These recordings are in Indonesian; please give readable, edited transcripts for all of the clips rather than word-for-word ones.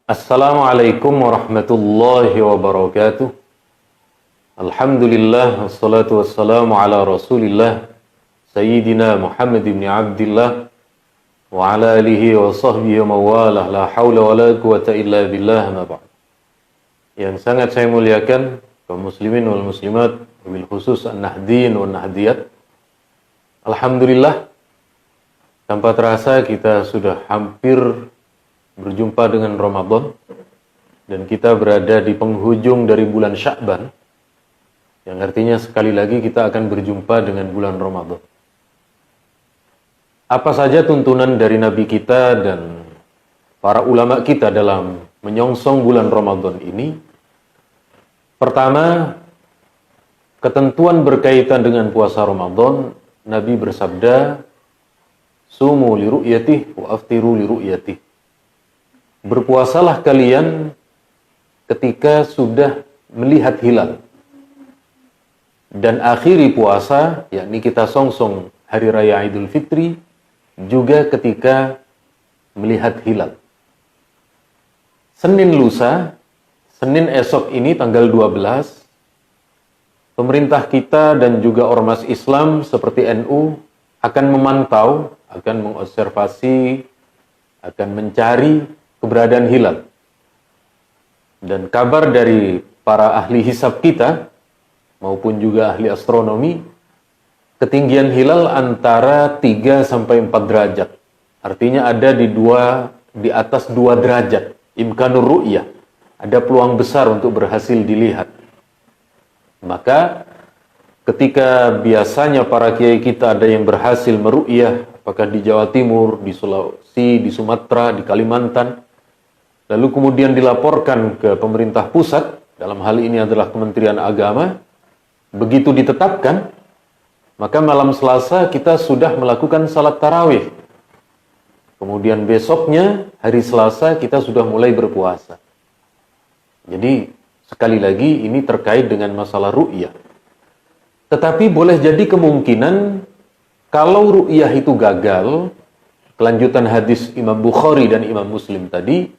Assalamualaikum warahmatullahi wabarakatuh. Alhamdulillah wassalatu wassalamu ala Rasulillah Sayyidina Muhammad ibn Abdillah wa ala alihi wa sahbihi wa mawalah la hawla wa la quwata illa billah ma ba'd. Yang sangat saya muliakan kaum muslimin wal muslimat, wabil khusus an-nahdin wal nahdiyat. Alhamdulillah, tanpa terasa kita sudah hampir berjumpa dengan Ramadan dan kita berada di penghujung dari bulan Sya'ban, yang artinya sekali lagi kita akan berjumpa dengan bulan Ramadan. Apa saja tuntunan dari Nabi kita dan para ulama kita dalam menyongsong bulan Ramadan ini? Pertama, ketentuan berkaitan dengan puasa Ramadan. Nabi bersabda, "Sumu li ru'yatih wa aftiru li ru'yatih." Berpuasalah kalian ketika sudah melihat hilal, dan akhiri puasa, yakni kita songsong Hari Raya Idul Fitri, juga ketika melihat hilal. Senin lusa, Senin esok ini tanggal 12, pemerintah kita dan juga ormas Islam seperti NU akan memantau, akan mengobservasi, akan mencari keberadaan hilal. Dan kabar dari para ahli hisab kita maupun juga ahli astronomi, ketinggian hilal antara 3 sampai 4 derajat. Artinya ada di atas 2 derajat. Imkanur ru'yah. Ada peluang besar untuk berhasil dilihat. Maka ketika biasanya para kiai kita ada yang berhasil meru'yah, apakah di Jawa Timur, di Sulawesi, di Sumatera, di Kalimantan, lalu kemudian dilaporkan ke pemerintah pusat, dalam hal ini adalah Kementerian Agama. Begitu ditetapkan, maka malam Selasa kita sudah melakukan salat tarawih. Kemudian besoknya, hari Selasa, kita sudah mulai berpuasa. Jadi, sekali lagi ini terkait dengan masalah ru'yah. Tetapi boleh jadi kemungkinan, kalau ru'yah itu gagal, kelanjutan hadis Imam Bukhari dan Imam Muslim tadi,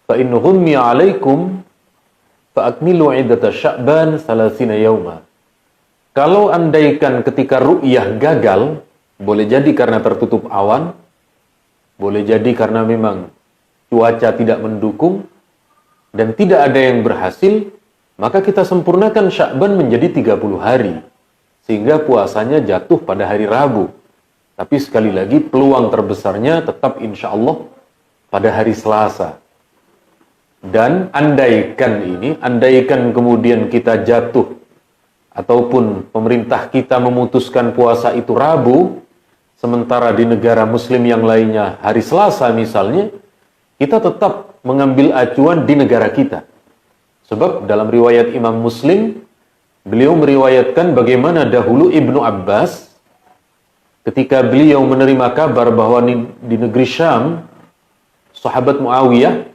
فَإِنْ غُمِّ عَلَيْكُمْ فَأَكْمِلُوا عِدَّةَ شَعْبَانَ 30 يَوْمًا. Kalau andaikan ketika ru'yah gagal, boleh jadi karena tertutup awan, boleh jadi karena memang cuaca tidak mendukung, dan tidak ada yang berhasil, maka kita sempurnakan Sya'ban menjadi 30 hari. Sehingga puasanya jatuh pada hari Rabu. Tapi sekali lagi peluang terbesarnya tetap insya Allah pada hari Selasa. Dan andaikan kemudian kita jatuh, ataupun pemerintah kita memutuskan puasa itu Rabu, sementara di negara Muslim yang lainnya hari Selasa misalnya, kita tetap mengambil acuan di negara kita. Sebab dalam riwayat Imam Muslim, beliau meriwayatkan bagaimana dahulu Ibnu Abbas, ketika beliau menerima kabar bahwa di negeri Syam, sahabat Muawiyah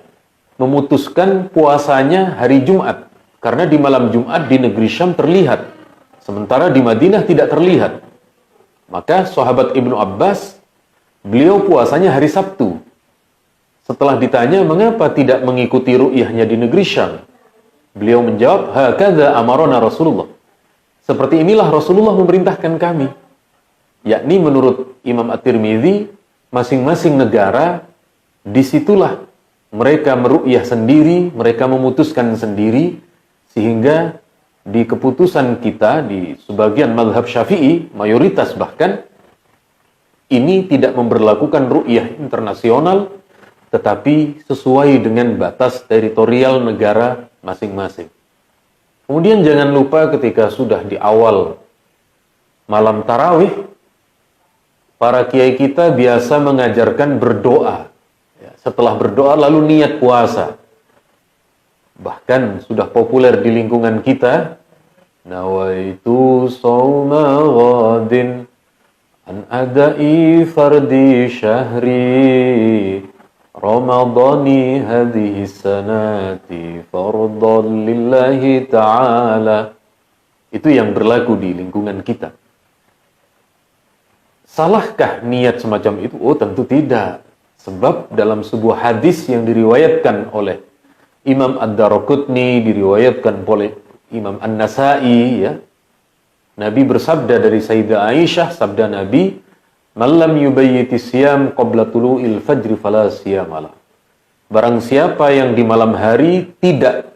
memutuskan puasanya hari Jumat. Karena di malam Jumat di negeri Syam terlihat. Sementara di Madinah tidak terlihat. Maka sahabat Ibnu Abbas, beliau puasanya hari Sabtu. Setelah ditanya mengapa tidak mengikuti ru'yahnya di negeri Syam, beliau menjawab, "Hakadha amarona Rasulullah." Seperti inilah Rasulullah memerintahkan kami. Yakni menurut Imam At-Tirmidzi, masing-masing negara disitulah mereka meru'yah sendiri, mereka memutuskan sendiri, sehingga di keputusan kita, di sebagian mazhab Syafi'i, mayoritas bahkan, ini tidak memberlakukan ru'yah internasional, tetapi sesuai dengan batas teritorial negara masing-masing. Kemudian jangan lupa ketika sudah di awal malam tarawih, para kiai kita biasa mengajarkan berdoa. Setelah berdoa lalu niat puasa. Bahkan sudah populer di lingkungan kita, nawaitu shauma ghadin an adai fardi syahri ramadhani hadhihi sanati fardhan lillahi ta'ala. Itu yang berlaku di lingkungan kita. Salahkah niat semacam itu? Oh, tentu tidak. Sebab dalam sebuah hadis yang diriwayatkan oleh Imam Ad-Daraqutni, diriwayatkan oleh Imam An-Nasai, ya, Nabi bersabda dari Sayyidah Aisyah, sabda Nabi, "Man lam yubayyiti siyam qabla tulu'il fajri fala siyamalah." Barang siapa yang di malam hari tidak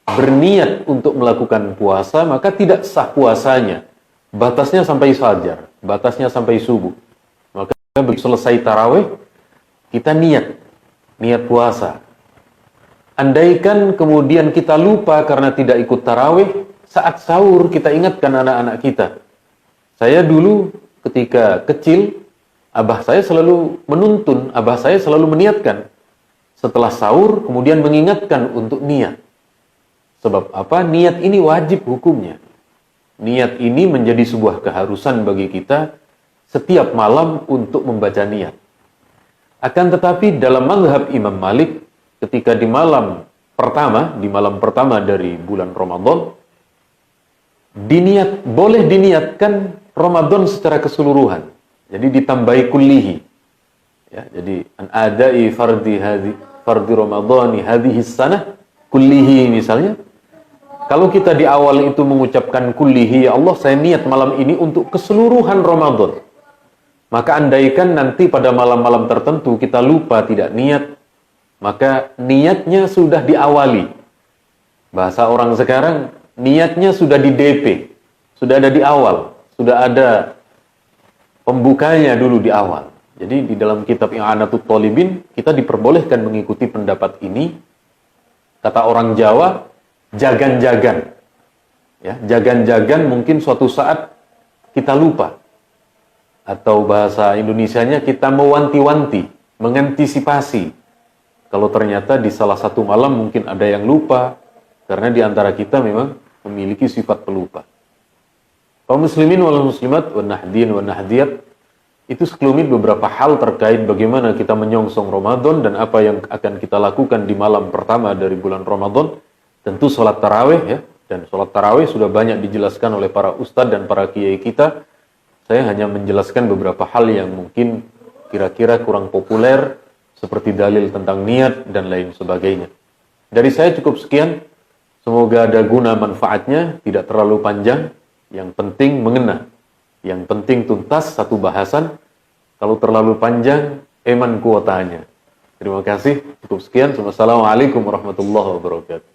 berniat untuk melakukan puasa, maka tidak sah puasanya. Batasnya sampai fajar, batasnya sampai subuh. Maka begitu selesai tarawih, kita niat puasa. Andaikan kemudian kita lupa karena tidak ikut tarawih, saat sahur kita ingatkan anak-anak kita. Saya dulu ketika kecil, abah saya selalu menuntun, abah saya selalu meniatkan. Setelah sahur, kemudian mengingatkan untuk niat. Sebab apa? Niat ini wajib hukumnya. Niat ini menjadi sebuah keharusan bagi kita setiap malam untuk membaca niat. Akan tetapi dalam mazhab Imam Malik, ketika di malam pertama dari bulan Ramadan, boleh diniatkan Ramadan secara keseluruhan. Jadi ditambahi kullihi. Ya, jadi an adai fardi Ramadhani hadhihi sanah kullihi misalnya. Kalau kita di awal itu mengucapkan kullihi, ya Allah, saya niat malam ini untuk keseluruhan Ramadan. Maka andaikan nanti pada malam-malam tertentu kita lupa tidak niat, maka niatnya sudah diawali. Bahasa orang sekarang, niatnya sudah di DP, sudah ada di awal, sudah ada pembukanya dulu di awal. Jadi di dalam kitab I'anatut Thalibin, kita diperbolehkan mengikuti pendapat ini. Kata orang Jawa, jagan-jagan. Ya, jagan-jagan mungkin suatu saat kita lupa. Atau bahasa Indonesianya kita mewanti-wanti, mengantisipasi. Kalau ternyata di salah satu malam mungkin ada yang lupa, karena di antara kita memang memiliki sifat pelupa. Kaum muslimin wal muslimat, wa nahdin wa nahdiyat, itu sekelumit beberapa hal terkait bagaimana kita menyongsong Ramadan dan apa yang akan kita lakukan di malam pertama dari bulan Ramadan. Tentu sholat tarawih, ya, dan sholat tarawih sudah banyak dijelaskan oleh para ustadz dan para kiai kita. Saya hanya menjelaskan beberapa hal yang mungkin kira-kira kurang populer, seperti dalil tentang niat dan lain sebagainya. Dari saya cukup sekian. Semoga ada guna manfaatnya, tidak terlalu panjang. Yang penting mengena. Yang penting tuntas satu bahasan. Kalau terlalu panjang, eman kuotanya. Terima kasih. Cukup sekian. Wassalamualaikum warahmatullahi wabarakatuh.